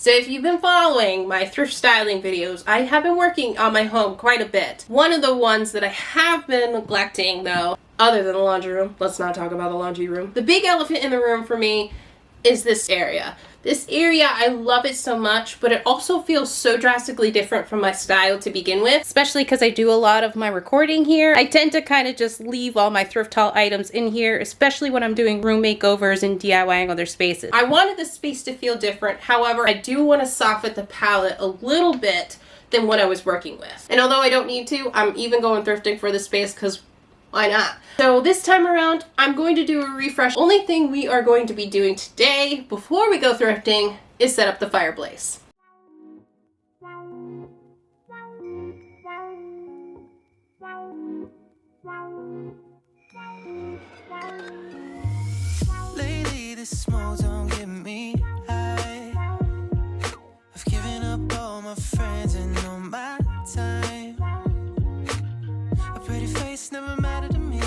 So if you've been following my thrift styling videos, I have been working on my home quite a bit. One of the ones that I have been neglecting though, other than the laundry room, let's not talk about the laundry room. The big elephant in the room for me is this area. This area, I love it so much, but it also feels so drastically different from my style to begin with, especially because I do a lot of my recording here. I tend to kind of just leave all my thrift haul items in here, especially when I'm doing room makeovers and DIYing other spaces. I wanted the space to feel different. However, I do want to soften the palette a little bit than what I was working with. And although I don't need to, I'm even going thrifting for this space because why not? So this time around, I'm going to do a refresh. Only thing we are going to be doing today, before we go thrifting, is set up the fireplace. Lately, this smoke don't get me high. I've given up all my friends and all my time. A pretty face never mattered to me.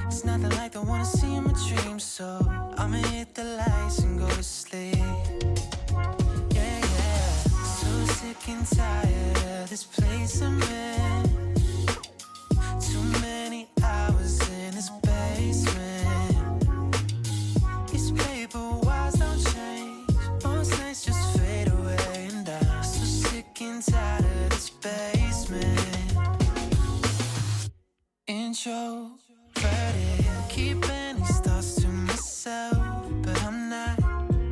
It's nothing like the one I see in my dreams. So I'ma hit the lights and go to sleep. Yeah, yeah. So sick and tired of this place I'm in. Too many hours in this basement. These paper walls don't change. Most nights just fade away. And I'm so sick and tired of this basement. Introverted, keeping these thoughts to myself, but I'm not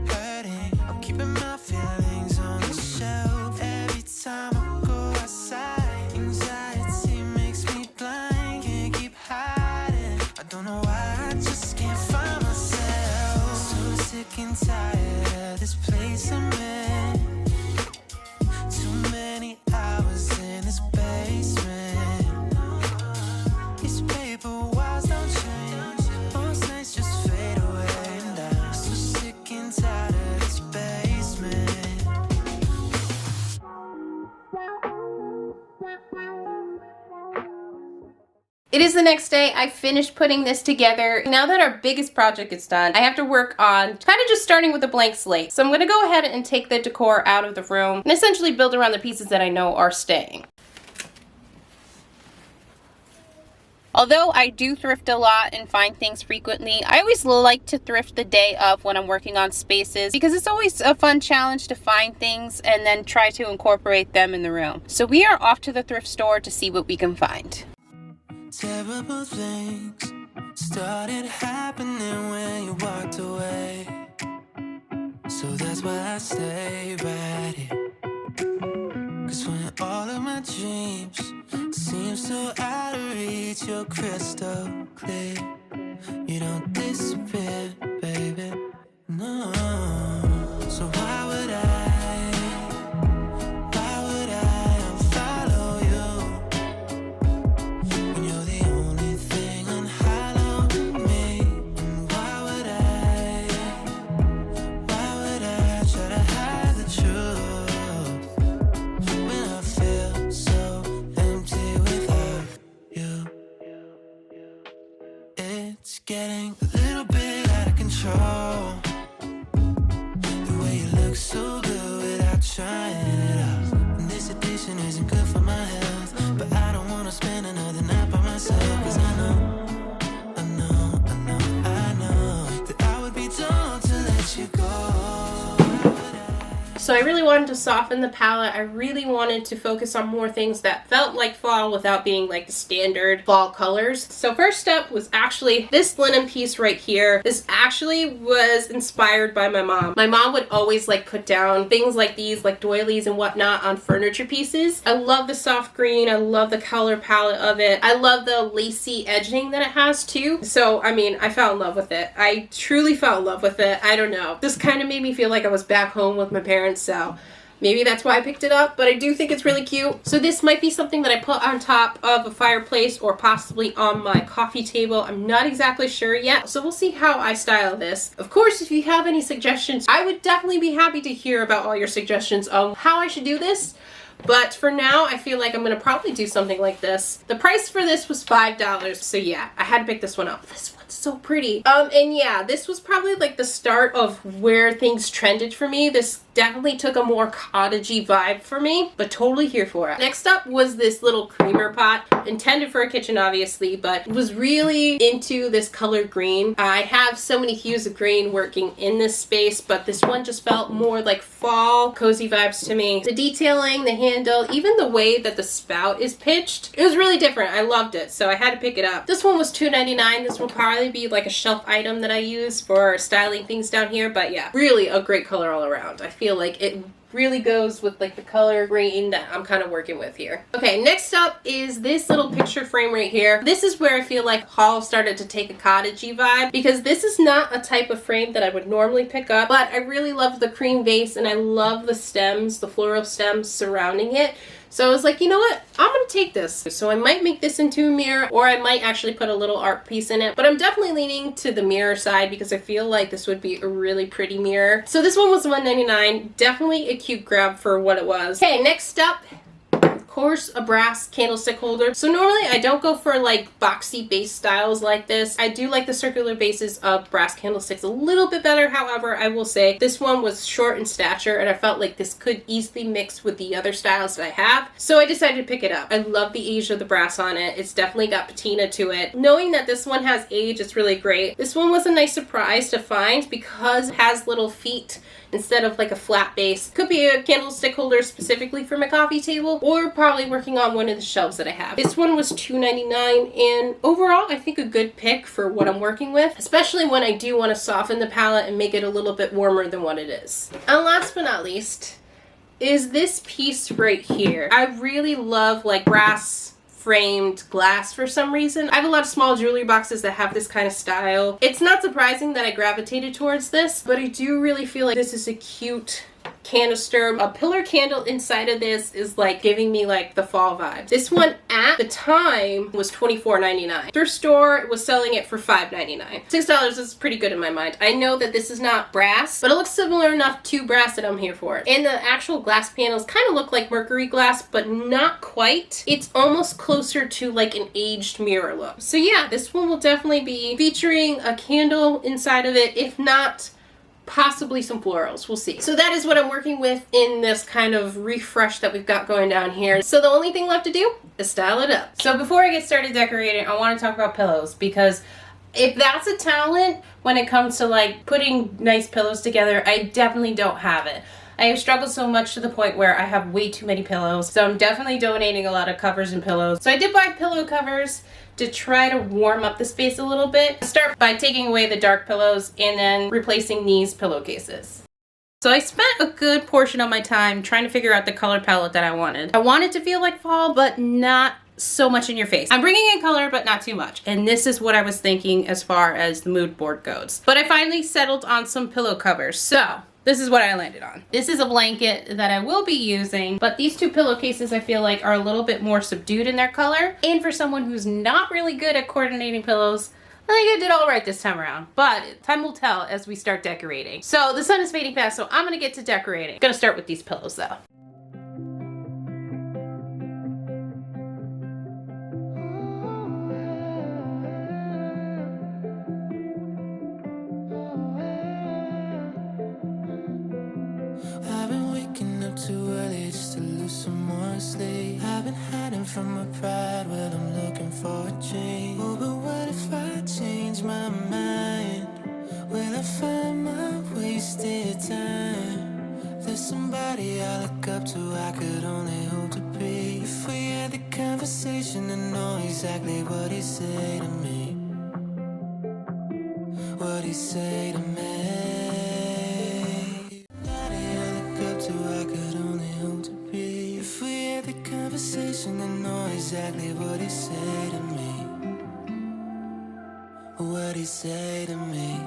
hurting. I'm keeping my feelings on the shelf. Every time I go outside, anxiety makes me blind. Can't keep hiding. I don't know why, I just can't find myself. So sick and tired of this place I'm in. Too many hours in this basement. It is the next day. I finished putting this together. Now that our biggest project is done, I have to work on kind of just starting with a blank slate. So I'm going to go ahead and take the decor out of the room and essentially build around the pieces that I know are staying. Although I do thrift a lot and find things frequently, I always like to thrift the day of when I'm working on spaces because it's always a fun challenge to find things and then try to incorporate them in the room. So we are off to the thrift store to see what we can find. Terrible things started happening when you walked away. So that's why I stay right here. Cause when all of my dreams seem so out of reach, you're crystal clear. You don't disappear, baby, no. So why would I getting a little bit out of control. The way you look so good without trying it out. And this addiction isn't good for my health, but I don't wanna spend another night by myself. Cause I know that I would be dumb to let you go. So I really wanted to soften the palette. I really wanted to focus on more things that felt like fall without being like the standard fall colors. So first step was actually this linen piece right here. This actually was inspired by my mom. My mom would always like put down things like these, like doilies and whatnot on furniture pieces. I love the soft green. I love the color palette of it. I love the lacy edging that it has too. So I mean, I fell in love with it. I truly fell in love with it. I don't know. This kind of made me feel like I was back home with my parents. So maybe that's why I picked it up, but I do think it's really cute. So this might be something that I put on top of a fireplace or possibly on my coffee table. I'm not exactly sure yet. So we'll see how I style this. Of course, if you have any suggestions, I would definitely be happy to hear about all your suggestions on how I should do this. But for now, I feel like I'm going to probably do something like this. The price for this was $5. So yeah, I had to pick this one up. This one's so pretty. And yeah, this was probably like the start of where things trended for me. This definitely took a more cottagey vibe for me, but totally here for it. Next up was this little creamer pot, intended for a kitchen obviously, but was really into this color green. I have so many hues of green working in this space, but this one just felt more like fall, cozy vibes to me. The detailing, the handle, even the way that the spout is pitched, it was really different. I loved it, so I had to pick it up. This one was $2.99. This will probably be like a shelf item that I use for styling things down here, but yeah, really a great color all around. I feel like it really goes with like the color green that I'm kind of working with here. Okay, next up is this little picture frame right here. This is where I feel like haul started to take a cottagey vibe, because this is not a type of frame that I would normally pick up, but I really love the cream vase and I love the stems, the floral stems surrounding it. So I was like, you know what? I'm gonna take this. So I might make this into a mirror, or I might actually put a little art piece in it. But I'm definitely leaning to the mirror side because I feel like this would be a really pretty mirror. So this one was $1.99. Definitely a cute grab for what it was. Okay, next up, of course, a brass candlestick holder. So normally I don't go for like boxy base styles like this. I do like the circular bases of brass candlesticks a little bit better. However, I will say this one was short in stature and I felt like this could easily mix with the other styles that I have. So I decided to pick it up. I love the age of the brass on it. It's definitely got patina to it. Knowing that this one has age, it's really great. This one was a nice surprise to find because it has little feet instead of like a flat base. Could be a candlestick holder specifically for my coffee table, or probably working on one of the shelves that I have. This one was $2.99, and overall I think a good pick for what I'm working with, especially when I do want to soften the palette and make it a little bit warmer than what it is. And last but not least is this piece right here. I really love like brass framed glass for some reason. I have a lot of small jewelry boxes that have this kind of style. It's not surprising that I gravitated towards this, but I do really feel like this is a cute canister. A pillar candle inside of this is like giving me like the fall vibes. This one at the time was $24.99. Thrift store was selling it for $5.99. $6 is pretty good in my mind. I know that this is not brass, but it looks similar enough to brass that I'm here for it. And the actual glass panels kind of look like mercury glass, but not quite. It's almost closer to like an aged mirror look. So yeah, this one will definitely be featuring a candle inside of it, if not possibly some florals. We'll see. So that is what I'm working with in this kind of refresh that we've got going down here. So the only thing left to do is style it up. So before I get started decorating, I want to talk about pillows, because if that's a talent when it comes to like putting nice pillows together, I definitely don't have it. I have struggled so much to the point where I have way too many pillows. So I'm definitely donating a lot of covers and pillows. So I did buy pillow covers to try to warm up the space a little bit. Start by taking away the dark pillows and then replacing these pillowcases. So I spent a good portion of my time trying to figure out the color palette that I wanted. I wanted to feel like fall, but not so much in your face. I'm bringing in color, but not too much. And this is what I was thinking as far as the mood board goes. But I finally settled on some pillow covers. So this is what I landed on. This is a blanket that I will be using, but these two pillowcases I feel like are a little bit more subdued in their color. And for someone who's not really good at coordinating pillows, I think I did all right this time around, but time will tell as we start decorating. So the sun is fading fast, so I'm gonna get to decorating. Gonna start with these pillows though. I've been waking up too early just to lose some more sleep. I've been hiding from my pride, well I'm looking for a change. Oh, but what if I change my mind? Will I find my wasted time? There's somebody I look up to, I could only hope to be. If we had the conversation, I know exactly what he'd say to me. What he'd say to me. I know exactly what he say to me. What he say to me.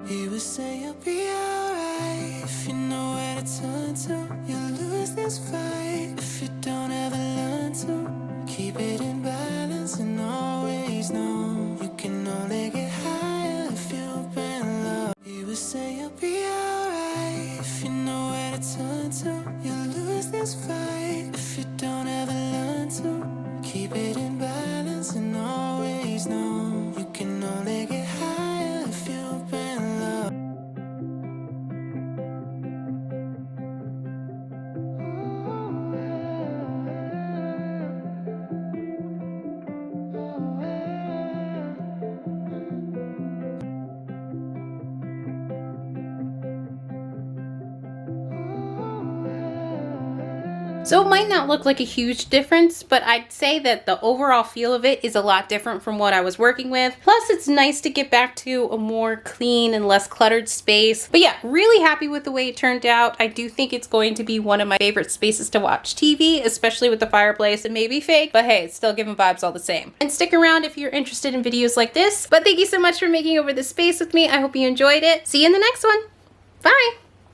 He would say you'll be alright if you know where to turn to. You'll lose this fight if you don't ever learn to keep it in balance and always know you can only get higher if you open low. He would say you'll be alright if you know where to turn to. You'll lose this fight if you don't ever learn to keep it in balance and always know you can only get higher if you open low. So it might not look like a huge difference, but I'd say that the overall feel of it is a lot different from what I was working with. Plus, it's nice to get back to a more clean and less cluttered space. But yeah, really happy with the way it turned out. I do think it's going to be one of my favorite spaces to watch TV, especially with the fireplace. It may be fake, but hey, it's still giving vibes all the same. And stick around if you're interested in videos like this. But thank you so much for making over this space with me. I hope you enjoyed it. See you in the next one. Bye!